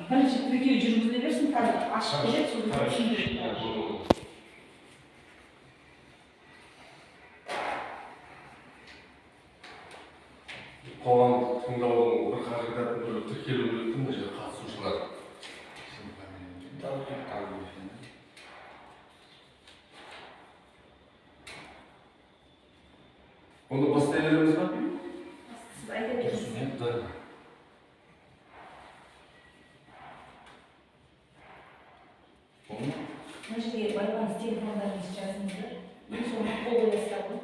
бірінші тіркеу жүргізіле берсін, қазір ашып береді, соны түсіндіреді. Қоғамдық тыңдаудың бір қағидатын түрі тіркелу керек мына жерде қатысушылар. Оны бастай береміз ба? Сіз айта бересіз. Мына жерге байланыс телефондарыңызды жазыңыздар. Мен соны қол қоясыздар ғой.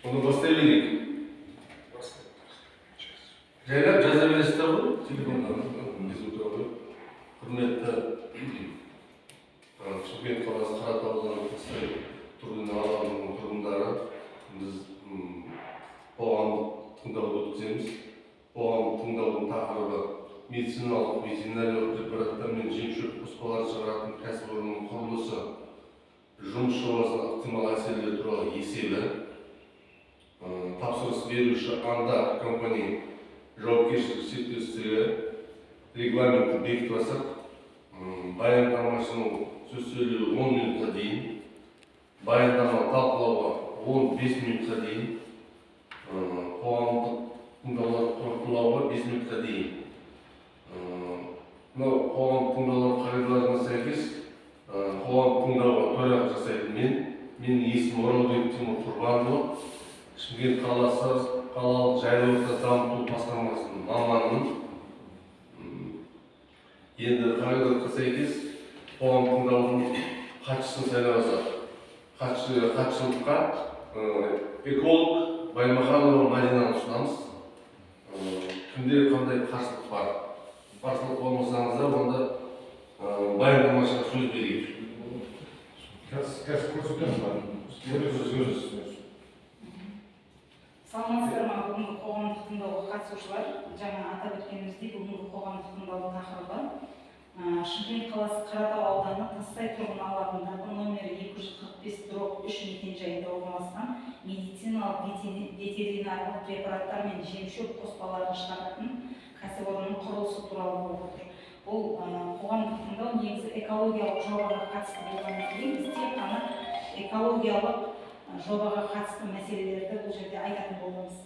Оны бастай берейік. Жайлап жаза бересіздер ғой, телефондан. Құрметті Шымкент қаласы Қаратау ауданы Тастай тұрғын алабының тұрғындары, біз қоғамдық тыңдауды өткіземіз. Қоғамдық тыңдаудың тақырыбы медициналық ветеринариялық препараттар мен жем-шөп қоспалар шығаратын кәсіпорынның құрылысы, жұмыс жобасына ықтимал әсерлер туралы есебі, тапсырыс беруші Анда компания жауапкершілігі серіктестігі регламентті бекітіп алсақ, баяндамашының сөз сөйлеуі 10 минутқа дейін, баяндама талқылауға 15 минутқа дейін, қоғамдық тыңдаулар қорытындылауға 5 минутқа дейін. Мынау қоғамдық тыңдаулар қағидаларына сәйкес қоғамдық тыңдауға төраға жасайтын менің есімім Оралбек Тимур Құрбанұлы, Шымкент қаласы қалалық жайлы орта дамыту басқармасының маманымын. Енді қағидатқа сәйкес қоғамдық тыңдаудың хатшысын сайлауға хатшылыққа эколог Баймаханова Мадинаны ұсынамыз. Кімде қандай қарсылық бар? Қарсылық болмасаңыздар, онда баяндамашыға сөз берейік. Қазір көрсетеміз бар. Саламатсыздар ма, бүгінгі қоғамдық тыңдауға қатысушылар, жаңа атап өткеніміздей бүгінгі қоғамдық тыңдаудың тақырыбы Шымкент қаласы Қаратау ауданы Тастай тұрғын алабындағы номері 245/3 мекенжайында орналасқан медициналық ветеринарлық препараттар мен жем-шөп қоспаларын шығаратын кәсіпорынның құрылысы туралы болып отыр. Бұл қоғамдық тыңдау негізі экологиялық жобаға қатысты болғаннан кейін біз тек қана экологиялық жобаға қатысты мәселелерді бұл жерде айтатын боламыз.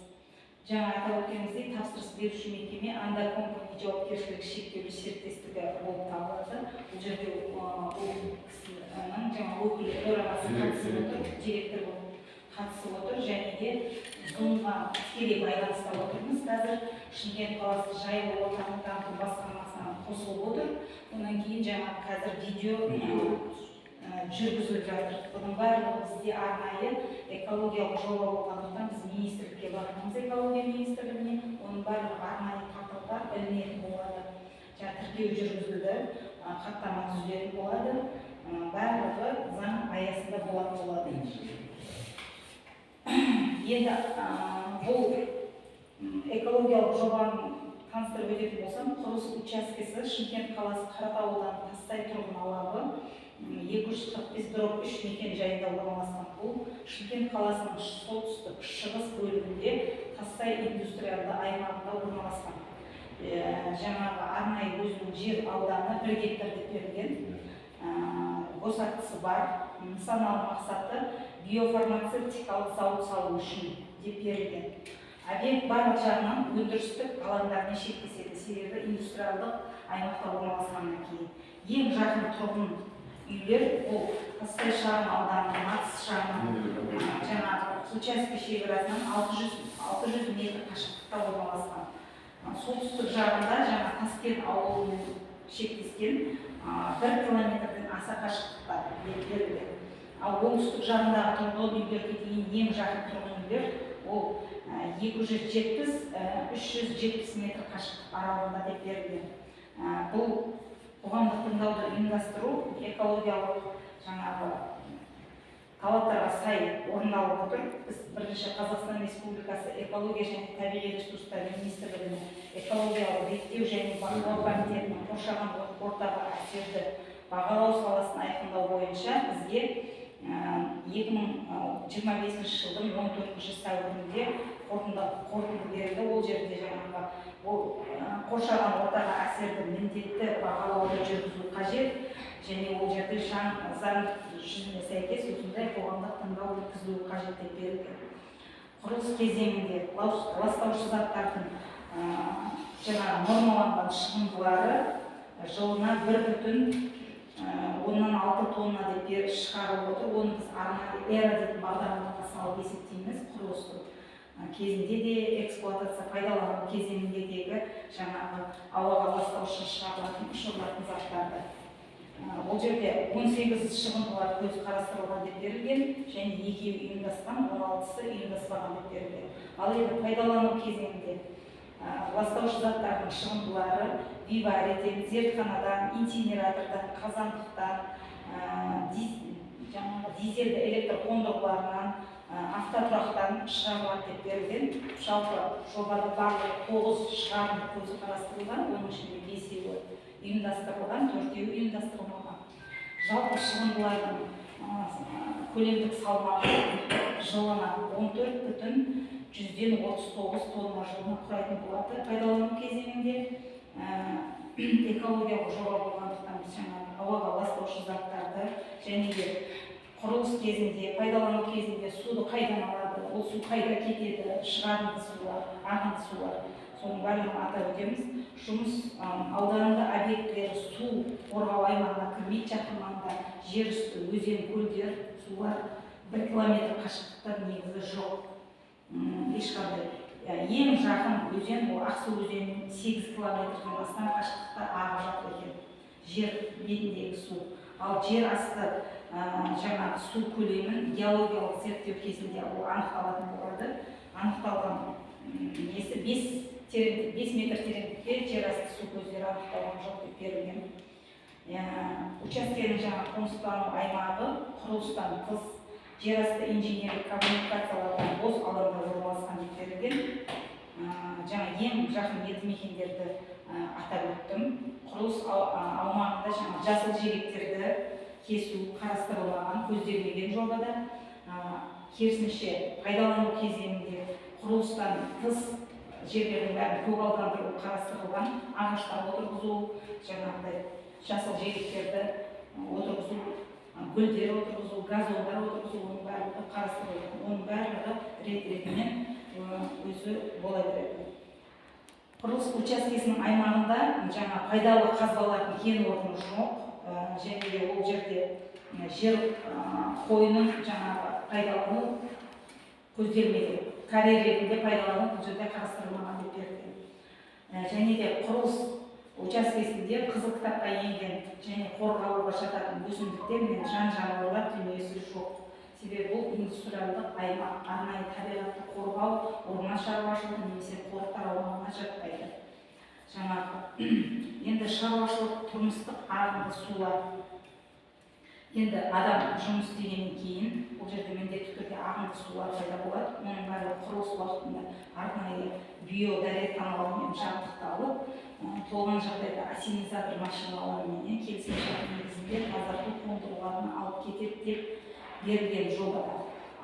Жаңа атап өткеніміздей, тапсырыс беруші мекеме Анда компания жауапкершілігі шектеулі серіктестігі болып табылады. Бұл жерде ол кісінің жаңа өкілі төрағасы қатысып отыр, директор болып қатысып отыр, және де зумға тікелей байланыста отырмыз. Қазір Шымкент қаласы жайлы ортаны дамыту басқармасына қосылып отыр. Онан кейін жаңа қазір видео жүргізіліп жатыр. Бұның барлығы бізде арнайы экологиялық жоба болғандықтан біз министрлікке барамыз, экология министрлігіне, оның барлығы арнайы порталға ілінетін болады. Жаңа тіркеу жүргізілді, хаттама түзілетін болады, барлығы заң аясында болатын болады. Енді бұл экологиялық жобаны таныстырып өтетін болсам, құрылыс учаскесі Шымкент қаласы Қаратау ауданы Тастай тұрғын алабы 245/3 мекенжайында орналасқан. Бұл Шымкент қаласының солтүстік шығыс бөлігінде Тастай индустриалды аймағында орналасқан. Жаңағы арнайы өзінің жер ауданы 1 гектар деп берілген. Босақтысы бар. Нысаналы мақсаты биофармацевтикалық зауыт салу үшін деп берілген. Объект барлық жағынан өндірістік алаңдармен шектеседі, себебі индустриалдық аймақта орналасқаннан кейін. Ең жақын тұрғын үйлер бұл Тастай шағын ауданының Матыс шағын жаңағы учаске шекарасынан 600 метр қашықтықта орналасқан. Солтүстік жағында жаңа Таскент ауылымен шектескен 1 километрден аса қашықтықта берілген. Ал оңтүстік жағындағы тұрғын үйлерге дейін ең жақын тұрғын үйлер ол 270-370 метр қашықтық аралығында деп берілген. Бұл қоғамдық тыңдауды ұйымдастыру экологиялық жаңағы талаптарға сай орындалып отыр. Біз бірінші Қазақстан Республикасы экология және табиғи ресурстар министрлігінің экологиялық реттеу және бақылау комитетінің қоршаған ортаға әсерді бағалау саласын айқындау бойынша бізге 2025 жылдың 14 сәуірінде қорытынды берілді. Ол жерде жаңағы қоршаған ортаға әсерді міндетті бағалауды жүргізу қажет, және ол жерде заң жүзіне сәйкес осындай қоғамдық тыңдау өткізілуі қажет деп берілген. Құрылыс кезеңінде ластаушы заттардың жаңағы нормаланған шығындылары жылына 1,6 тонна деп шығарылып отыр. Оны біз арнайы эра дейтін бағдарламаға салып есептейміз. Құрылыстың кезінде де, эксплуатация пайдалану кезеңіндегі жаңағы ауаға ластаушы ұшырылатын заттарды. Ол жерде 18 шығындылар көзі қарастырылған деп берілген, және 2 ұйымдасқан, 16-сы ұйымдаспаған деп берілген. Ал енді пайдалану кезеңінде ластаушы заттардың шығындылары виварийден, зертханадан, инсинератордан, қазандықтан, дизельді электр қондырғыларынан, автотұрақтан шығарылады деп берілген. Жалпы жобада барлығы 9 шығарылым көзі қарастырылған, оның ішінде 5-еуі ұйымдастырылған, 4-еуі ұйымдастырылмаған. Жалпы шығындылардың көлемдік салмағы жылына 14,39 тонна жылына құрайтын болады. Пайдалану кезеңінде экологиялық жоба болғандықтан біз жаңағы ауаға ластаушы заттарды және де құрылыс кезінде, пайдалану кезінде суды қайдан алады, ол су қайда кетеді, шығарынды сулар, ағынды сулар, соның барлығын атап өтеміз. Жұмыс ауданында объектілері су қорғау аймағына кірмейді, жақын маңда жер үсті, өзен, көлдер, сулар 1 километр қашықтықта негізі жоқ. Ешқандай. Ең жақын өзен ол Ақсу өзенінің 8 километрден астам қашықтықта ағып жатыр екен. Жер бетіндегі су. Ал жер асты жаңағы су көлемін геологиялық зерттеу кезінде ол анықталатын болады. Анықталған несі 5 метр тереңдікте жер асты су көздері анықталған жоқ деп берілген. Учаскенің жаңа қоныстану аймағы құрылыстан тыс жер асты инженерлік коммуникациялардан бос алаңда орналасқан деп берілген. Жаңа ең жақын елді мекендерді атап өттім. Құрылыс аумағында жаңа жасыл желектерді кесу қарастырылмаған, көзделмеген жобада. Керісінше пайдалану кезеңінде құрылыстан тыс жерлердің бәрін көгалдандыру қарастырылған, ағаштар отырғызу, жаңағыдай жасыл желектерді отырғызу, гүлдер отырғызу, газондар отырғызу, оның барлығы қарастырылған. Оның барлығы рет-ретімен өзі бола береді. Құрылыс учаскесінің аймағында жаңа пайдалы қазбалардың кен орны жоқ, және де ол жерде жер қойының жаңағы пайдалану көзделмеген. Карьер ретінде пайдалану бұл жерде қарастырылмаған деп берілген. Және де құрылыс учаскесінде қызыл кітапқа енген және қорғалуға жататын өсімдіктер мен жан-жануарлар дүниесі жоқ. Себебі бұл индустриалдық аймақ, арнайы табиғатты қорғау, орман шаруашылығы немесе қорықтар аумағына жатпайды. Жаңағы енді шаруашылық, тұрмыстық ағынды сулар. Енді адам жұмыс істегеннен кейін бұл жерде міндетті түрде ағынды сулар пайда болады. Оның барлығы құрылыс уақытында арнайы биодәретханалармен жабдықталып, толған жағдайда ассенизатор машиналарымен келісімшарт негізінде тазарту қондырғыларын алып кетеді деп берілген жобада.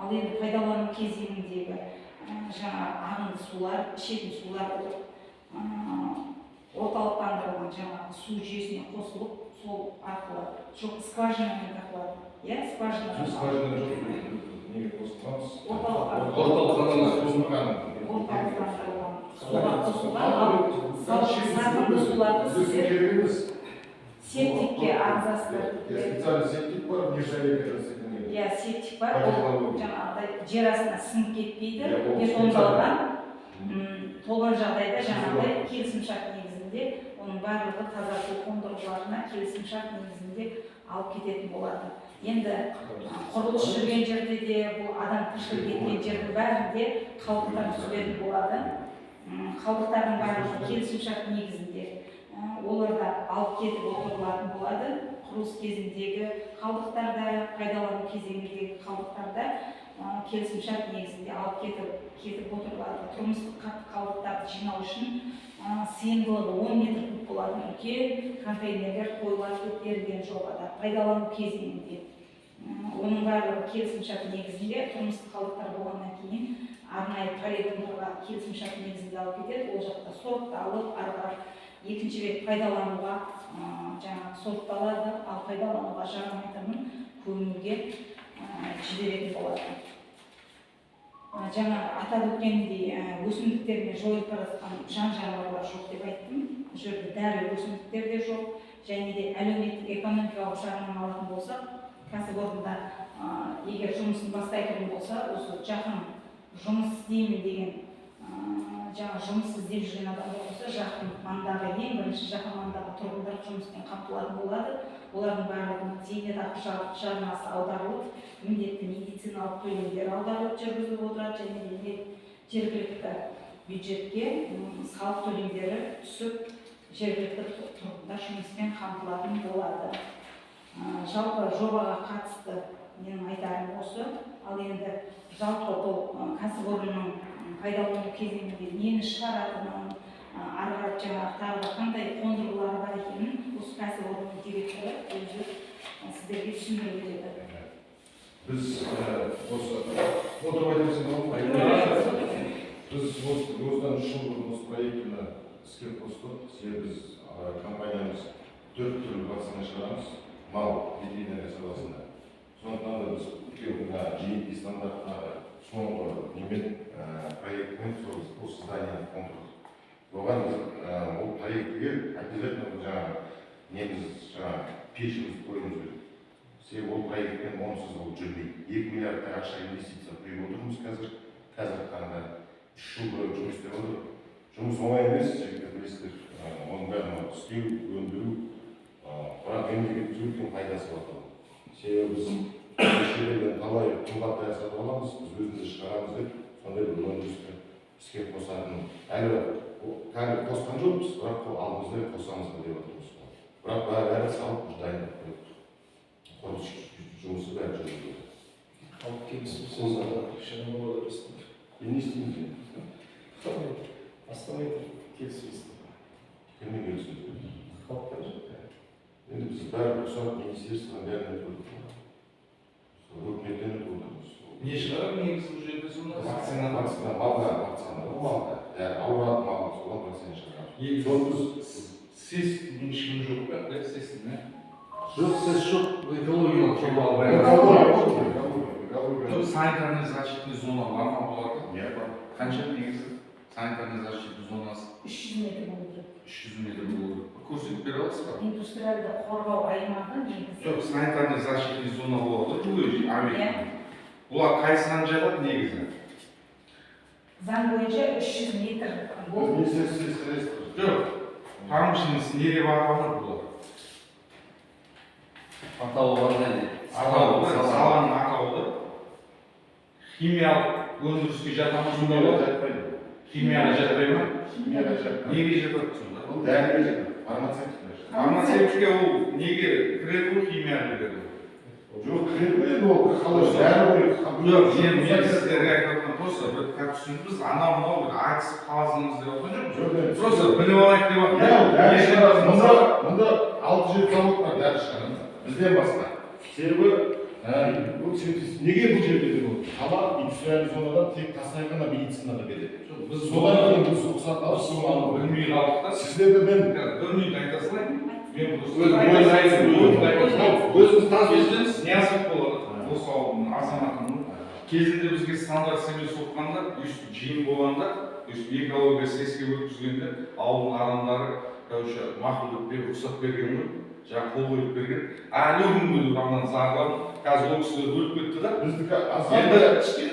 Ал енді пайдалану кезеңіндегі жаңа ағынды сулар, ішетін сулар орталықтандырылған жаңағы су жүйесіне қосылып, сол арқылы жоқ скважинамен тартылады. Скважина неге қосылған? Орталықтандырылған суға қосылған, сабынды суларды септикке ағызасыздар. Специальный септик бар, септик бар, ол жаңағыдай жер астына сіңіп кетпейді, бетондалған. Толған жағдайда жаңағыдай келісімшарт негізінде оның барлығы тазарту қондырғыларына келісімшарт негізінде алып кететін болады. Енді құрылыс жүрген жерде де, бұл адам тіршілік еткен жердің бәрінде қалдықтар түзілетін болады. Қалдықтардың барлығы келісімшарт негізінде оларда алып кетіп отырылатын болады. Құрылыс кезіндегі қалдықтарда, пайдалану кезеңіндегі қалдықтарда келісімшарт негізінде алып кетіп отырылады. Тұрмыстық қатты қалдықтарды жинау үшін сыйымдылығы 10 метр куб болатын үлкен контейнерлер қойылады деп берілген жобада. Пайдалану кезеңінде оның барлығы келісімшарт негізінде тұрмыстық қалдықтар болғаннан кейін арнайы полигондарға келісімшарт негізінде алып кетеді. Ол жақта сұрыпталып, ары қарай екінші рет пайдалануға жаңағы сұрыпталады, ал пайдалануға жарамайтынын көмуге жіберетін болады. Жаңа атап өткендей, өсімдіктер мен жойылып бара жатқан жан жануарлар жоқ деп айттым. Бұл жерде дәрі өсімдіктер де жоқ, және де әлеуметтік экономикалық жағынан алатын болсақ, кәсіпорында егер жұмысын бастайтын болса, осы жақын жұмыс істеймін деген жаңа жұмыс іздеп жүрген адамдар болса, жақын маңдағы ең бірінші жақын маңдағы тұрғындар жұмыспен қамтылатын болады. Олардың барлығына зейнетақы жарнасы аударылып, міндетті медициналық төлемдер аударылып жүргізіліп отырады, және де жергілікті бюджетке салық төлемдері түсіп, жергілікті тұрғындар жұмыспен қамтылатын болады. Жалпы жобаға қатысты менің айтарым осы. Ал енді жалпы бұл кәсіпорынның пайдалану кезеңінде нені шығаратынын, ары қарай жаңағы тағы қандай қондырғылары бар екенін осы кәсіпорынның директоры өзі сіздерге түсіндіріп береді. Біз осы отырып айтыңыз, біз осыдан 3 жыл бұрын осы проектіні іске қостық. Себебі біз компаниямыз 4 түрлі вакцина шығарамыз, мал ветеринария саласында. Сондықтан да біз GMP стандартына соңғы немен проектімен осы зданияны қондырдық. Оған ол проектіге обязательно жаңағы негіз пешіміз қоюымыз керек. Себебі ол проектпен онсыз ол жүрмейді. 2 миллиардтай ақша инвестиция құйып отырмыз қазір. Қазір қана 3 жыл бойы жұмыс істеп отыр. Жұмыс оңай емес, жігіттер білесіздер. Оның бәрін істеу, өндіру, бірақ мемлекетке үлкен пайдасы бар. Себебі біз шетелден талай қымбаттай сатып аламыз, біз өзіміз шығарамыз деп, сондай бір өндірісті іске қосатын. Әлі қосқан жоқпыз, бірақ алдымызда қосамыз деп отырмыз. Бірақ бәрі салып дайындап қойдық. Құрылыс жұмысы бәрі жүргізілді. Халық келісімсіз ақшаны болады арасында. Не істейміз? Астанада келісімсіз. Кіммен келісіміз? Халықтар. Енді біз бәрі ұқсап министерстводан бәрін өтіп өкіметтен өтіп отырмыз. Не шығарып негізі бұл жерде сонда? Вакцина, малға вакцина, малға. Ауырады малға, соған вакцина шығарады. Соны сіз ешкім жоқ па? Сіз не? Жоқ, сіз жоқ, экологиялық жоба. Санитарный защитный зона бар ма оларда? Не бар. Қанша негізі? Санитарный защитный зонасы 300 метр болу керек. 300 метр болу керек. Көрсетіп бере аласыз ба? Индустриалды қорғау аймағы негізі. Жоқ, санитарный защитный зона болады, жылы объект. Олар қайсынан жатады негізі? Заң бойынша 300 метр болу. Жоқ, промышленность не деп аталады бұлар? Атауы қандай? Саланың атауы. Химиялық өндіріске жата ма сонда болады? Химияға жатпай ма? Химияға жатпайды. Неге жатады сонда? Ол дәріге жатады, фармацевтика жатады. Фармацевтика ол неге кіреді ол химияға кіреді? Жоқ, кіреді ол қалай дәрі Жоқ, мен сіздерге айтатын просто бір түсініп біз анау бір айтысып қаласыңыз деп отқан жоқпыз. Просто біліп алайық деп отқан. Мұнда 6-7 завод бар дәрі шығарады. Бізден басқа. Себебі неге бұл жерде деп отыр? Қала индустриалды зонадан тек тасайғана медицинада береді. Біз содан кейін біз рұқсат алып соны білмей қалдық та. Сіздерді мен бір минут айта салайын. Мен өзіңіз танысыңыз. Ниязов болады. Осы ауылдың азаматының кезінде бізге стандарт семей соққанда, жиын болғанда, экология сессия өткізгенде ауылдың адамдары мақұл деп рұқсат берген ғой. Жаңа қол қойып берген. Әлі күнге бағынан зағыларын, қазір ол кісілер өліп кетті да. Біздікі енді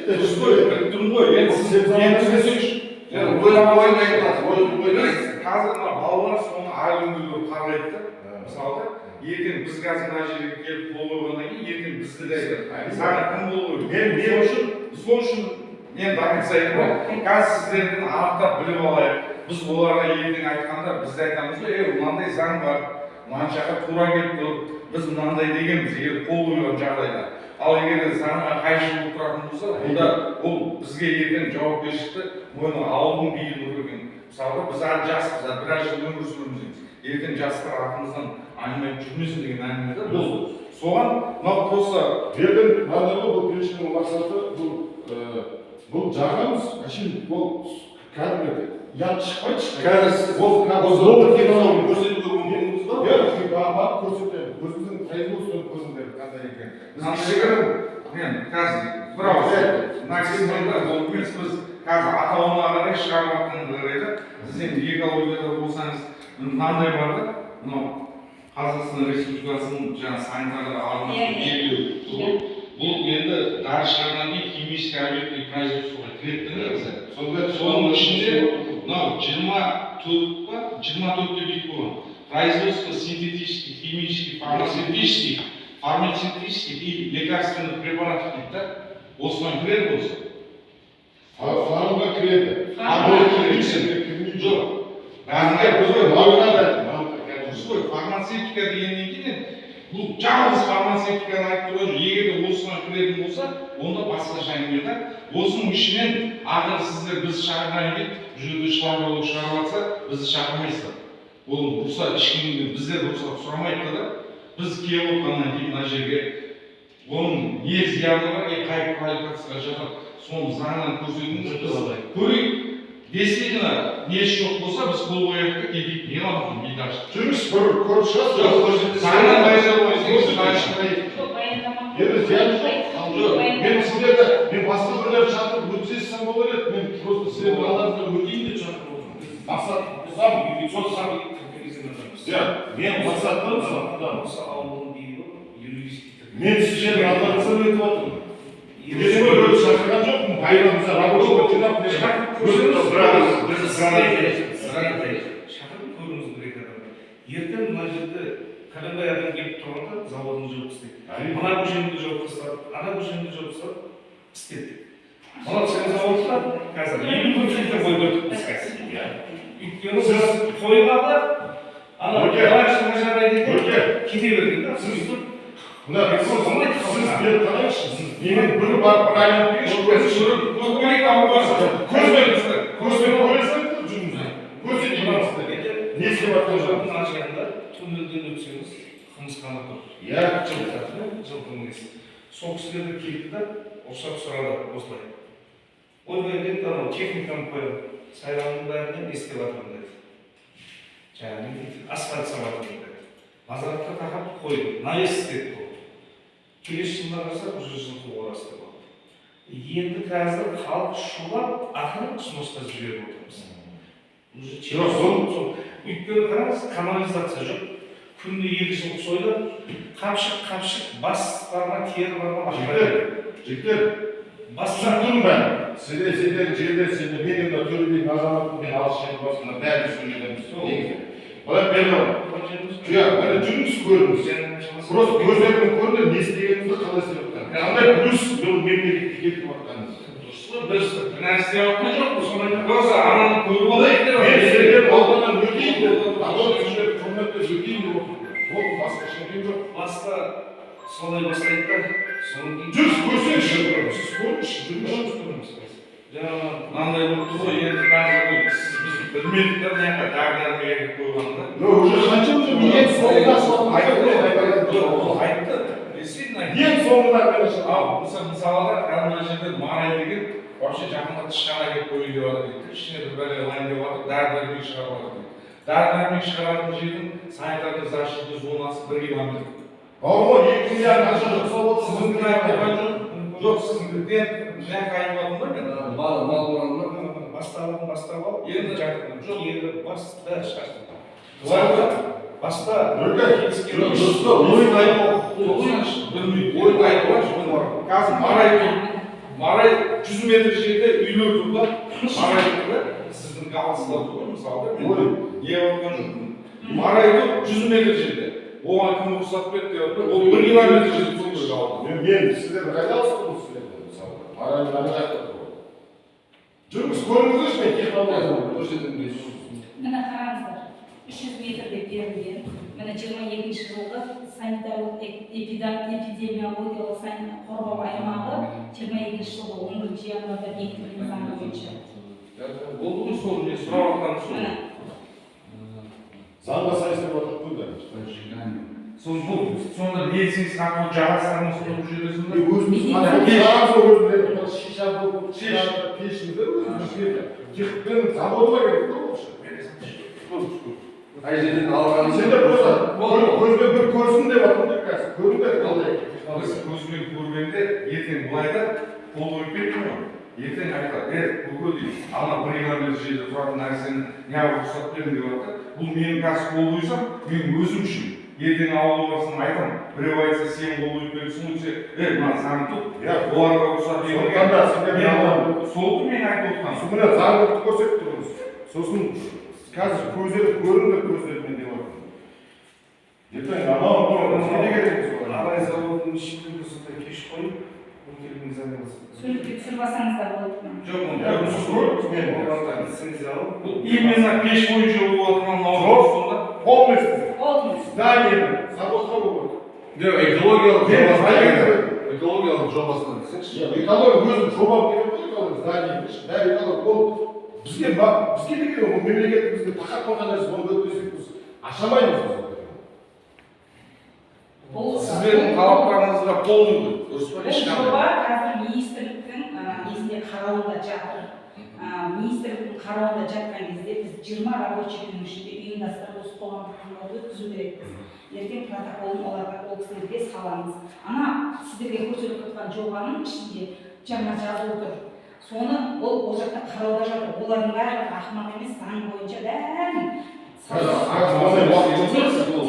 дұрыс қой, біліп тұрмын ғой. Енді түсінсеңші. Қазір балалар соны әлі күнге қарайды да. Мысалы, ертең біз қазір мына жерге келіп қол қойғаннан кейін, ертең бізді де саған кім болу керек? Сол үшін мен дайынса айтып қазір сіздердің анықтап біліп алайық. Біз оларға ертең айтқанда біз айтамыз ғой, мынандай заң бар. Мынаншаға тура келіп тұр, біз мынандай дегенбіз, егер қол қойған жағдайда. Ал егер заңға қайшы болып тұратын болса, онда ол бізге ертең жауапкершілікті мойны ауылдың бейін ұрген. Мысалы, біз әлі жаспыз, біраз жыл өмір сүреміз. Ертең жастар артымыздан айналмай жүрмесін деген әңгіме де бұл Соған мынау просто Берден мынандай ғой, бұл келісімнің мақсаты бұл жағамыз әшейін бұл кәдімгі ұят шықпайды. Қазір ол новый технология көрсетуге мүмкіндігіміз бар. иә, барып көрсетемін. Өзіміздің производствоны көріңдер қандай екен. мен қазір бір ауыз наксимайда ол емес, біз қазір атауына қарай шығарып жатқанымызға қарайды. Сіз енді экологияда болсаңыз мынандай бар да, мынау Қазақстан Республикасының жаңа санитарлық алдын белгілеу. Бұл енді дәрі шығарғаннан кейін химический объектный производствоға кіреді негізі. Соның ішінде мынау 24-те бит болған. Производство синтетических, химических, фармацевтических и лекарственных препаратов дейді да. Осыған кіреді болса. Фармға кіреді. Жоқ. Фармацевтика дегеннен кейін бұл жалғыз фармацевтиканы айтып тұрған жоқ. Егер де осыған кіретін болса, онда басқаша әңгіме да. Осының ішінен ақыр сіздер біз шақырған ет, жүрді шығарып жатса, бізді шақырмайсыздар. Ол рұқсат ешкімнен біздер рұқсат сұрамайды да. Біз келіп отырғаннан кейін мына жерге оның не зияны бар, қай квалификацияға жатады, соны заңнан көрсетіңіз, біз көрейік. Действительно, не жоқ болса, біз қол қояйық та кетейік. Не қыламыз бидаш? Жүріс көріп шығасыз. Заңнан Мен сіздерді, мен басқа бірлерді шақырып өтсесем болар еді. Мен просто сіздердің алдарыңыздан өтейін деп шақырып отырмын. Мақсат болсам, сот сабы мен мақсатым осы ауылдың дейін мен сіздердің алдарыңыздан өтіп отырмын. Мен өтіп шақырған жоқпын. Байрамымызда рабочий жинап шақырып көріңіз керек адамдар. Ертең мына жерде қандай адам келіп тұрғанда заводын жауып істейді. Мына көшемді жауып тастады, ана көшемді жауып тастады, істеттік. Мына сен заводта қазір 50% бой көрдік біз қазір. Өйткені сіз қойға да ана жарайды кете берген да. Сіз беріп қарайықшы. Менің бір барып бір айналып көзбен көресің жүзіңізді. Көрсетейін сіздерге. Не істеп жатқан жоқпын? Ана жағында туннелден өтсеңіз қымызхана тұр. Иә, жылдың несі. Сол кісілерді келді да рұқсат сұрады осылай. Ойбай деді, анау техниканы қоямын. Сайланның бәрінен не істеп жатырмын деді. Жаңағы асфальт салатырмын деді. Базаратқа тақап қойды. Навес істеді бұл. Келесі жылына қарасақ, уже жылқы орасы да болды. Енді қазір халық шулап, ақыры ұсынысқа жіберіп отырмыз. Өйткені қараңыз, канализация жоқ. Күнде 2 жылқы сойды, қапшық, бас барма, тері барма, жігіттер, түсіндім бән. Сендер жердер, мен енді төлебейдің азаматын, мен алыс шайып басына бәрі сөйледеміз. Олар берді ғой. Мені жүріңіз көріңіз. Просто көздерімен көрді, не істегенімізді қалай істеп жатқан. Қандай плюс бұл мемлекетке келтіріп жатқанымыз. Біз нәрсе жатқан жоқпыз, просто ананы көріп алайық деп. Мен сендер ауданнан өтейін деп, сендер құрметті өтейін деп отырмын. Ол басқа шынкен жоқ. Баста солай бастайды да, соның кейін... Жүріс көрсеңші, сіз көріңізші, жүріңіз. Мынандай болып тұр ғой, енді қазір біз білмедік та мына дәрі-дәрмегі қойғанда. Уже қанша уже ең соңында айтты. Действительно айтты. Ең соңында мысалға мына жерде марай деген вообще жақында тышқана келіп қою деп жатыр дейді. Ішіне бір бәле лайн деп жатыр, дәрі-дәрмек шығарып жатыр дейді. Дәрі-дәрмек шығаратын жердің санитарлық защита зонасы 1 километр. Ауыл 2 миллиард ақша жұмсап отыр. Сіздің айтқан жоқ, сізден жаңа айтып жатырмын ба мен? Мал оранды. Басталып алып, енді кері бас бәрі шашты. Баста ойын айтуға қазір марай 100 метр жерде үйлер тұр да, марай тұр да, сіздің галсыздар тұр ғой мысалы, мен не отқан жоқпын. Марай тұр 100 метр жерде, оған кім рұқсат берді деп отыр, ол 1 километр жерде тұр жалды. Мен сіздерді қайда алыстым сіздерді мысалы, марайдың ана жақта тұр. Жүріңіз көріңіздерші мен технологияны көрсетіңіз. Міне қараңыздар, 300 метрде берілген, міне 22 жылғы санитарлық эпидемиологиялық қорғау аймағы 22 жылғы 11 январда бекітілген заң бойынша. Ол ғой сол не сұрап жатқан сол. Заңға сай істеп жатыр қой да. сонда медицинский арқылы жағасынан сонда бұл жерде сонда өзіміз шиша болып пешімізді өзімізге техникпен заводға керек Қай жерден алғанын сендер болса көзбен бір көрсін деп жатыр қазір көріңдер біз көзбен көргенде ертең былай да қол қойып кеттім ғой ертең айтады көке дейді ана бригадир жерде тұратын нәрсені неғып рұқсат бердің деп жатыр бұл менің қазір қол қойсам мен өзім үшін ертең ауылға барсам айтамын біреу айтса сен қол қойып беріпсің десе мына заң тұр оларға рұқсат берген сол мен айтып отырғаным міне заңдылықты көрсетіп тұрмыз сосын қазір көздері көріңдер көздерімен деп жатырмын ертең анау не керек арай заводының ішінде сондай кеш қойып бұл келген заңымыз суретке түсіріп алсаңыздар болады ма? жоқ лицензия алып именно пеш бойынша болып отырған мынау сонда полностью Полностью. зданиені заводқа болып экологиялық жобасынан десеңші. экология өзім жоба керек қой экология здание бәрі экология ол бізге де керек ол мемлекетімізге тақап қойған нәрсе оны өткізсек біз аша алмаймыз сіздердің талаптарыңызға полный дұрыс па Бұл жоба қазір министрліктің несінде қарауында жатыр. Министрліктің қарауында жатқан кезде біз 20 рабочий күннің ішінде ұйымдастырып осы қоғамдық тыңдауды өткізу керекпіз. Ертең протоколын оларға ол кісілерге саламыз. Ана сіздерге көрсетіп жатқан жобаның ішінде жаңа жазылып тұр. Соны ол жақта қарауда жатыр. Олардың барлығы ақымақ емес, заң бойынша бәрін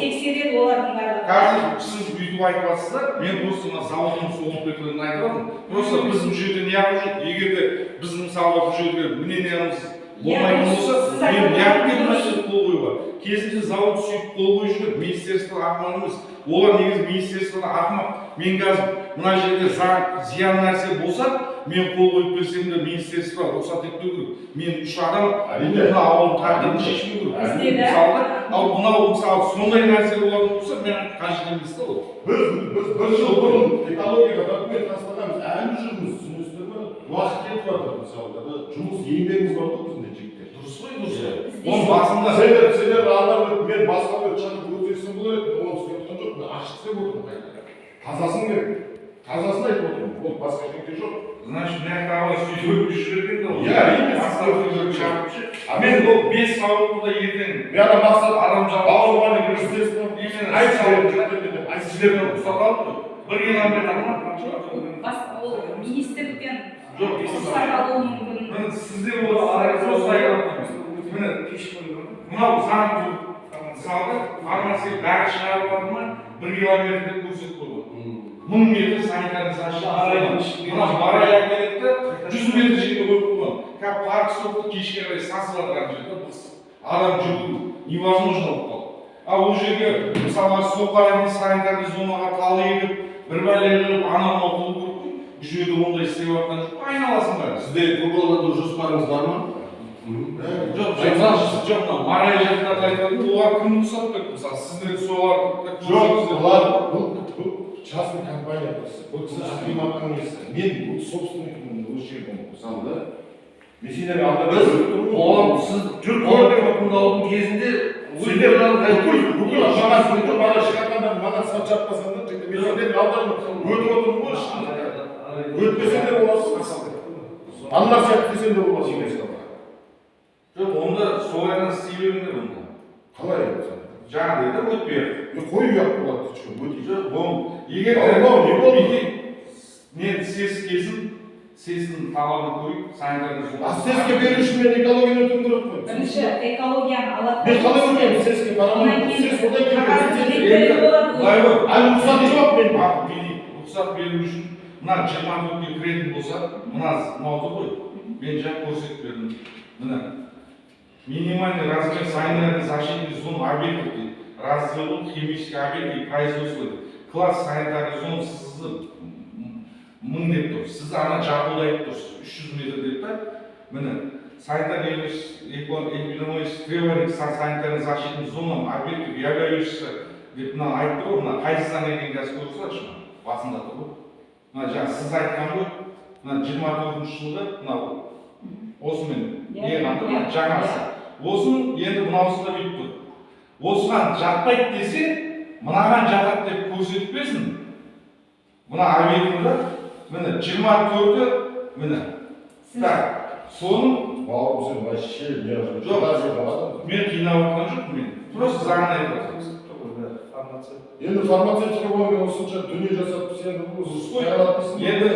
тексереді олардың барлығы. қазір сіз бүйтіп айтып жатсыздар мен просто мына заводтың соғып кеткенін айтып жатырмын просто біз бұл жерде неғып жүрміз егер де біз мысалы бұл жерде мнениямыз болмайтын болса мен неғып келдім мына жерде қол қоюға кезінде завод сөйтіп қол қойып жүреді министерство ақымақ емес олар негізі министерствода ақымақ мен қазір мына жерде заң зиян нәрсе болса мен қол қойып берсем де министерство рұқсат етпеу керек мен үш адам мына ауылдың тағдырын шешмеу керек мысалы ал мынау мысалы сондай нәрсе болатын болса мен қажет емес та ол біз бір жыл бұрын экологияға документ тастағанбыз әлі жүрміз түсінесіздер ме уақыт кетіп жатыр мысалы жұмыс еңбегіміз бар ғой біздің жігіттер дұрыс қой дұрыс оның басында сендер алдар мен басқа бір шақырып өтесің болар еді оны істеп отырған жоқ мен ашық істеп отырмын тазасын керек тазасын айтып отырмын ол басқа ештеңе жоқ значит мына жақта абай сөйтіп өтіп жүрген де ол иә мен ол 5 сауытты да ертең мен ана мақсат адам бауырманы министерство сіздерден рұқсат алдық қой 1 километр ол министрліктен жоқ рұқсат алуы мүмкін. міне сіздер ол міне мынау заң мысалы фармация бәрі шығарып жатыр ма 1 километр деп көрсетіп қойған 1000 метр санитарный защита мына барай әкеледі 100 метр жерге қойып қойған как парк соқты кешке қарай сасып жатқан жерде адам жүру невозможно болып қалды ал ол жерге мысалы соққан санитарный зонаға тал егіп бір бәле қылып анау мынау қылу керек қой бұл жерде ондай істеп жатқан жоқ айналасын бәрі Сізде көкалда жоспарыңыз бар ма? жоқ мынау марай жақтарды айтып олар кім рұқсат берді мысалы сіздер солар жоқ олар бұл частный компания бұл кісі акиматтың несі мен бұл собственникпін осы жердің мысалы да мен сендерге Біз оған сіз тыңдаудың кезінде сендер бүкіл маған шығарғандар маған сат жаппасаңдар мен сендердің алдарына өтіп отырмын ғой өтпесеңдер боласыз аналар сияқты десеңдер боласыз жоқ онда солайдан істей беріңдер онда қалай жаңа деді өтпей қою ұят болады жоқ ол егер не сесін талабын көрейік санитарный сеске беру үшін мен экологияны өтуім керек қой Бірінші экологияны алады. мен қалай өтемін сеске барамын сес одан кейін әлі рұқсат жоқ мен рұқсат беру үшін мына 24-ге кіретін болса мынауды ғой мен жаңа көрсетіп бердім міне минимальный размер санитарной защиты зон объектов дейді разделу химический объект и производство класс санитарный зон сізді 1000 деп тұр сіз ана жабуды айтып тұрсыз 300 метр деп та міне санитарный эпидемиологический требование к санитарной защитным зонам объектов являющихся деп мына айтып тұр ғой мына қайсысынан екенін қазір көріп салшы басында тұр ғой мына жаңа сіз айтқан ғой мына 24-ші жылғы мынау осымен не қанды жаңасы осын енді мынаусында бүйтіп тұр осыған жатпайды десе мынаған жатады деп көрсетпесін. Мына объектіні, міне 24-ті, міне. Так, соның Бауырым сен вообще мен қинап отқан жоқ, мен просто заңын айтып жатырмын. енді фармацевтика болған осынша дүние жасап сен енді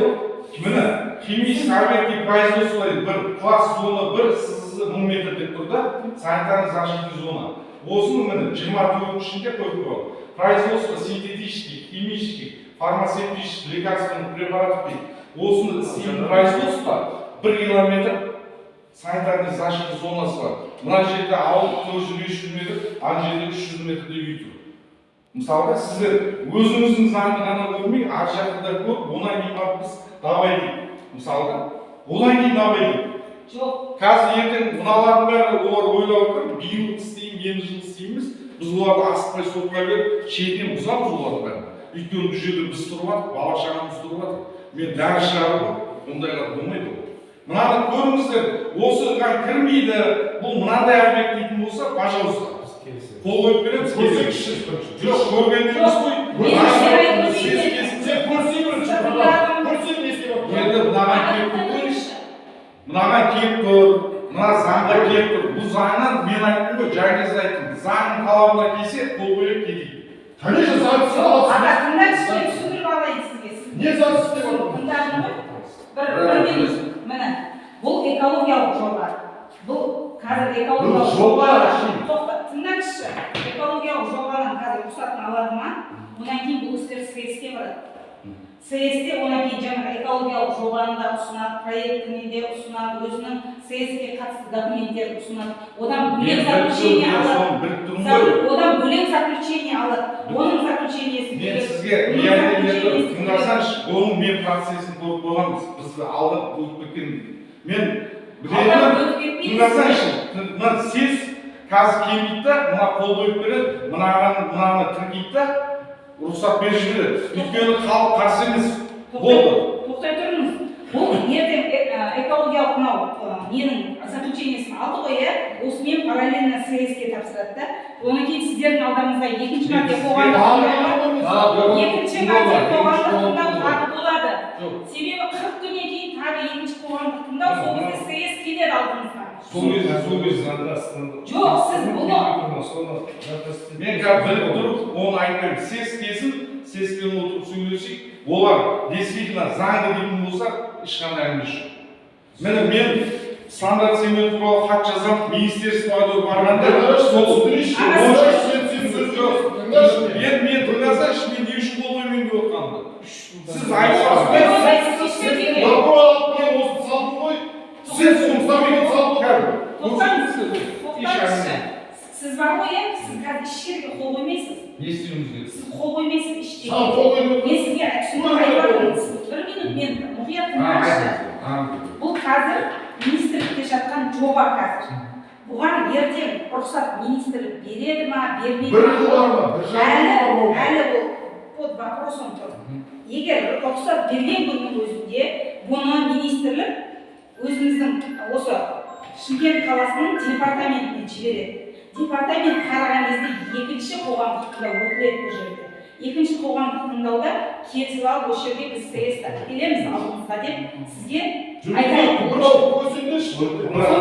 міне химический объектив производства бір класс зона 1 сызығы 1000 метр деп тұр да, санитарный защитный зона. Осының міне 24-інің ішінде көріп қойып. Производство синтетических, химических, фармацевтических, лекарственных препаратов дейді. Осыны істейтін производство 1 километр санитарный защитный зонасы бар. Мына жерде ауыл 400-500 метр, ана жерде 300 метрде үй тұр. Мысалға сіздер өзіңіздің заңды ғана көрмей, ар жақты да көріп, онан кейін барып біз давай дейді. Мысалға, одан кейін давай дейді. Жоқ. Қазір ертең мыналардың бәрі олар ойлап отыр, биыл істейміз, енді жыл істейміз. Біз оларды асықпай сотқа беріп, шетінен бұзамыз оларды бәрін. Өйткені бұл жерде біз тұрып жатырмыз, бала шағамыз тұрып жатыр. Мен дәрі шығарып, ондайлар болмайды ол. Мынаны көріңіздер, осыған кірмейді, бұл мынандай объект дейтін болса, пожалуйста. Қол қойып береміз, көрсеңізші. Жоқ, көрген емес қой. Енді мынаған келіп тұрмайшы. Мынаған келіп тұр, мына заңға келіп тұр. Бұл заңнан мен айттым ғой, жайгез айттым. Заңның талабына келсе, қол қойып кетейік. Конечно, заңсыз аласың. Ағасында ішіне түсіндіріп алайын сізге. Не заңсыз деп отыр? Тыңдадың ғой? Бір минут. Міне, бұл экологиялық жоба. Бұл қазір экологиялық жоба. Тыңдаңызшы, экологиялық жобаның қазір рұқсатын алады ма? Одан кейін бұл істер ССке барады. ССте одан кейін жаңағы экологиялық жобаны да ұсынады, проектіне де ұсынады, өзінің ССке қатысты документтерін ұсынады. Одан бөлек заключение алады. Одан бөлек заключение алады. Оның заключениесі мен сізге тыңдасаңшы, оның мен процесін көріп қойғанбыз. Бізді алдап өтіп кеткен. Мен білемін, тыңдасаңшы, мына сіз қазір келмейді да, мына қол қойып береді, мынаны тіркейді да, рұқсат беріп жібереді. Өйткені халық қарсы емес. Болды. Тоқтай тұрыңыз. Бұл ертең экологиялық мынау ненің заключениесін алды ғой, осымен параллельно ССке тапсырады да. Одан кейін сіздердің алдарыңызға екінші мәрте қоғамдық тыңдау тағы болады. Себебі 40 күннен кейін тағы екінші қоғамдық тыңдау, сол кезде СС келеді алдыңызға. Сол кезде жоқ, сіз бұны мен біліп тұрып, оны айтпаймын. Сеспен отырып сөйлесейік. Олар действительно заңды дейтін болса, ешқандай әңгіме жоқ. Мен стандарт цемент туралы хат жазамын, министерствоға барғанда сол мен тыңдасаңшы, мен не үшін қол қоймайын деп отқанымды. Сіз айтасыз. Сіз соңыстан тоқтаңызшы. Сіз бар ғой, сіз қазір еш жерге қол қоймайсыз. не істеуіміз керек? Сіз қол қоймайсыз ештеңеге. Мен сізге түсіндіріп айтып бір минут мен мұқият тыңдаңызшы. Бұл қазір министрлікте жатқан жоба қазір. Бұған ертең рұқсат министрлік береді ма, бермейді ма? Әлі бұл под вопросом тұр. Егер рұқсат берген күннің өзінде, бұны министрлік өзіміздің осы Шымкент қаласының департаментіне жібереді. Департамент қараған кезде екінші қоғамдық тыңдау өтіледі бұл жерде. Екінші қоғамдық тыңдауда келісіп алып, осы жерге біз СС-ті әкелеміз алдыңызға деп сізге айтайын. Сол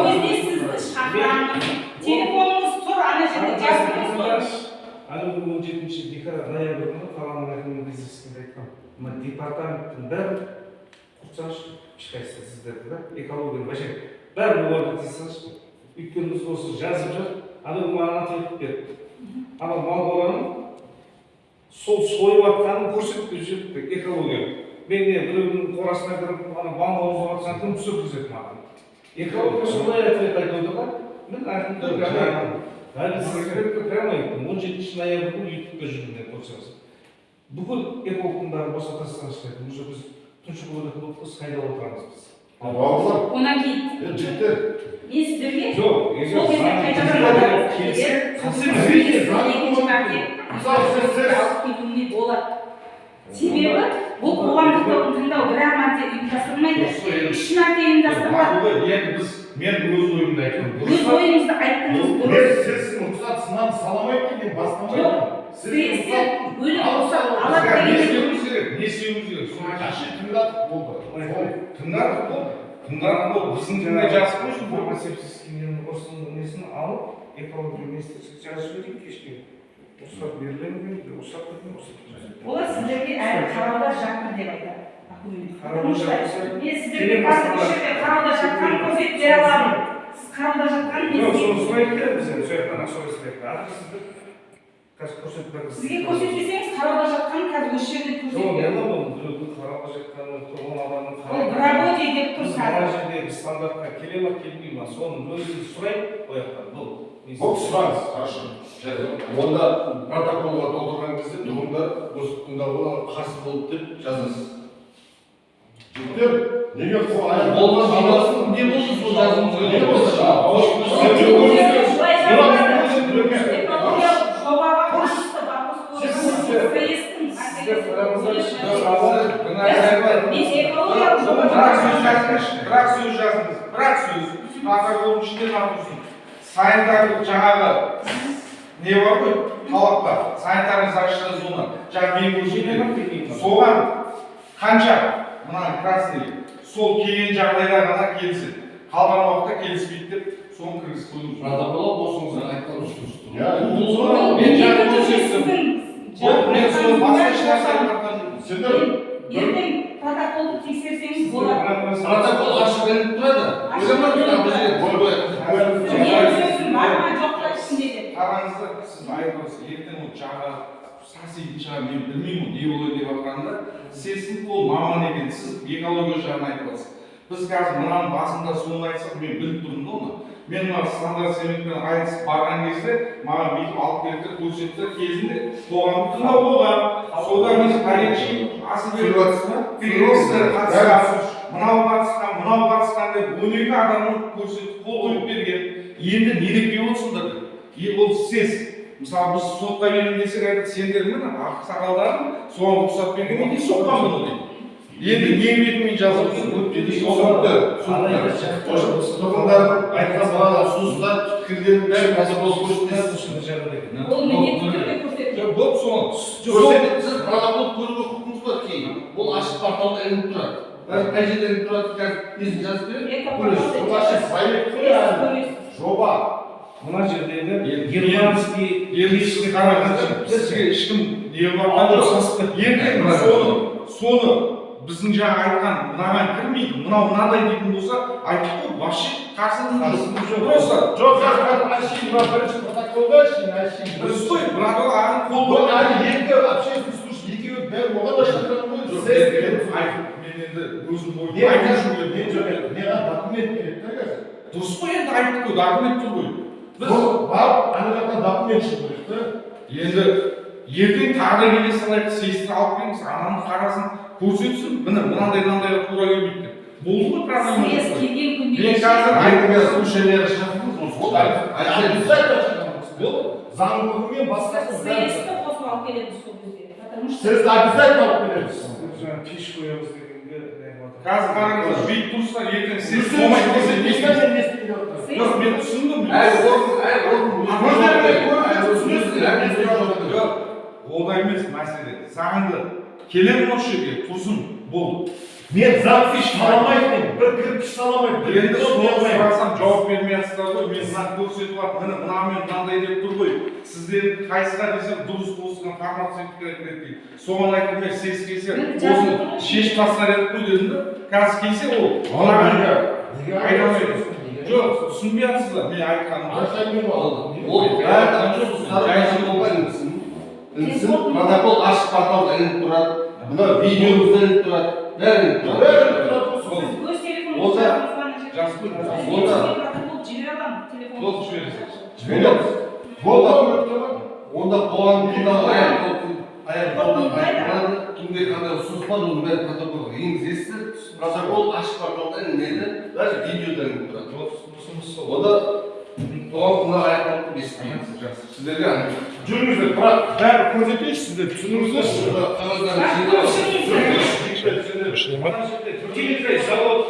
кезде сізді шақырамыз. Телефоныңыз тұр, ана жерде жазыңыз. Әлі 17 ноябрьда қаланың әкімінің кездескенде айтқан. Мына департаменттің бәрі құртсаңшы, ешқайсысы сіздерді да, экологияны вообще бәрі оларды тесаңшы. Өйткені біз осы жазып жатыр, анау маған атайтып берді. Анау мал қораның сол сойып атқанын көрсетіп жүрді экология. Мен не біреудің қорасына кіріп, ана мал қорып жатсам кім түсіргізеді маған. Экология сондай айтып отыр да. Мен айтып прямо айттым, 17 ноябрьда ютубта жүрмін деп көрсеңіз. Бүкіл экологтың бәрі босата тастаңызшы дедім. Уже біз тұншығып отырып қайда отырамыз біз. Онан кейін мен сіздерге сол кезде қайтадан болады. Себебі бұл қоғамдық тыңдау бір-ақ мәрте ұйымдастырылмайды, 3 мәрте ұйымдастырылады. Мен өз ойымды айттым. Өз ойыңызды айттыңыз дұрыс. Сіз рұқсат сынан саламайды деген бастамайды. саяси бөлім рұқсат Бізге алады не деген істеуіміз керек? Не істеуіміз керек? Соны айтыңызшы. тыңдадық болды. Тыңдадық болды. Тыңдадық болды. Біздің тілде жазып қойсын. фармацевтический осының несін алып, экология министрлігіне жазып жіберейік кешке. Рұқсат берілемін дейді, рұқсат берілмей рұқсат. олар сіздерге әлі қарауда жатыр деп айтады документ. Қарауда Потому что жатса, мен сіздерге қазір осы жерде қарауда жатқан көрсетіп бере аламын. Сіз қарауда жатқан Жоқ, соны сұрайық та біз енді сояқтан сөйлесейік. Аты сізді қазір көрсетіп беріңіз. сізге көрсетпесеңіз қарауда жатқан қазір осы жерде Жоқ, көрсетіп не беремін. ол біреудің қарауға жатқаны, тұрғын адамның Ол грабодей деп тұр Ана сәл. жердегі стандартқа келе ма келмей ма соның өзін сұрайық ояқтан бұл. Болды, сұраңыз, хорошо. Онда протоколға толтырған кезде тұрғындар осы тыңдауға қарсы болды деп жазасыз. Жігіттер, неге Болған жиналыстың не болды сол жазуымыз керек Не болды? Экологиялық жобаға қатысты вопрос қойып, саясаттың Бірақ сөз жазыңыз. Бірақ сөз. Протоколдың ішінде написан. Санитарлық жаңағы не бар ғой? Талап бар. Санитарный защита зона. Жаңағы мен көрсетемін. Соған қанша мына красный сол келген жағдайда ғана келсін. Қалған уақытта келіспейді деп соны кіргізіп қойдыңыз. Протоколға осыңызға айтқан ұсыныс тұр. Мен жаңа көрсеттім. Мен соны басқа ешнәрсе айтпаған. Сендер ертең протоколды тексерсеңіз болады. Протокол ашық ілініп тұрады. Ойламаңыздар бұл жерде бой қояды. Менің сөзім бар ма жоқ па ішінде деп. Қараңыздар, сіз айтыңыз, ертең ол жаңа саситын шығар, мен білмеймін не болады деп жатқанда, сіздің ол маман екен, сіз экология жағын айтып жатсыз. Біз қазір мынаның басында соны айтсақ, мен біліп тұрмын да оны. Мен мына стандарт цементпен айтысып барған кезде, маған бүйтіп алып келді, көрсетті кезінде қоғамдық тыңдау болған. Содан біз тарихшы мынау қатысқан деп 12 адамның көрсетіп қол қойып берген. Енді не деп келіп отырсыңдар деп. Ол сіз, мысалы біз сотқа беремін десек айтады, сендер міне ақсақалдарың соған рұқсат бергеннен кейін сотқа міне дейді. Енді не бетімен жазып Тұрғындардың айтқан бағана ұсыныстар пікірлердің бәрі протокол көрсетесіз. Ол міндетті түрде көрсетіледі. Бұл соны Сіз протокол көруге құқыңыз бар кейін. Ол ашық порталда ілініп тұрады. Қай жерде ілініп тұрады қазір несін жазып береді. жоба. Мына жердегі германский ерлікшіні қарағанда сізге ешкім не барған жоқ. Ертең соны біздің жаңа айтқан мынаған кірмейді, мынандай дейтін болса, айтып қой, вообще қарсылығымыз жоқ. Просто Жоқ, бірінші протоколда дұрыс қой, бірақ ол ағын қол қойған. екі общественный слушай, екеуі бәрі оған да шақырған ғой. Мен енді өзім ойым Мен документ керек та қазір. дұрыс қой, енді айттық қой, документ тұр ғой. Барып, ана жақтан документ шығу керек та. Енді ертең тағы да келе салайық, сесін алып келіңіз, ананың қарасын көрсетсін, мынандай тура келмейді деп. Болды ғой проблема. Сіз келген күнде Мен қазір Айтыңыз слушаниеге шақырдыңыз ғой. Заңдылығымен басқасын саясатты қосып алып келеміз сол кезде. Потому что сіз обязательно алып келеміз. жаңа пеш қоямыз дегенге қазір қараңыздар, бүйтіп тұрсыздар, ертең сіз Жоқ, мен түсіндім. Одай емес мәселе. Заңды келемін осы жерге, тұрсын, болды. Мен заңсыз саламаймын, бір кірпіш саламаймын. Енді сұрасам жауап бермей жатсыздар ғой, мен заң көрсетіп жатып, мынамен мынандай деп тұр ғой. Сіздер қайсыға десем дұрыс осыған фармацевтикаға кіреді дейді. соған айтып мен сес келсе осыны шешіп тастар едік қой дедім да. Қазір келсе ол айта жоқ, түсінбей жатсыздар мен айтқанымды. Протокол ашық порталда ілініп тұрады, мына видеомызда ілініп тұрады, бәрі ілініп тұрады. Өз телефоныңызға жазып қойыңыз. протокол жібере аламын телефоныңызға. Болды жібересіз. Онда қоғамдықта кімде қандай ұсыныс бар, оны бәрі протоколға енгізесіздер. Протокол ашық порталда ілінеді, даже видеода ілініп тұрады. Онда қоғамдықта аяқталып бесіктейміз. Сіздерге жүріңіздер, бірақ бәрі көрсетейінші сіздер түсініңіздер. Завод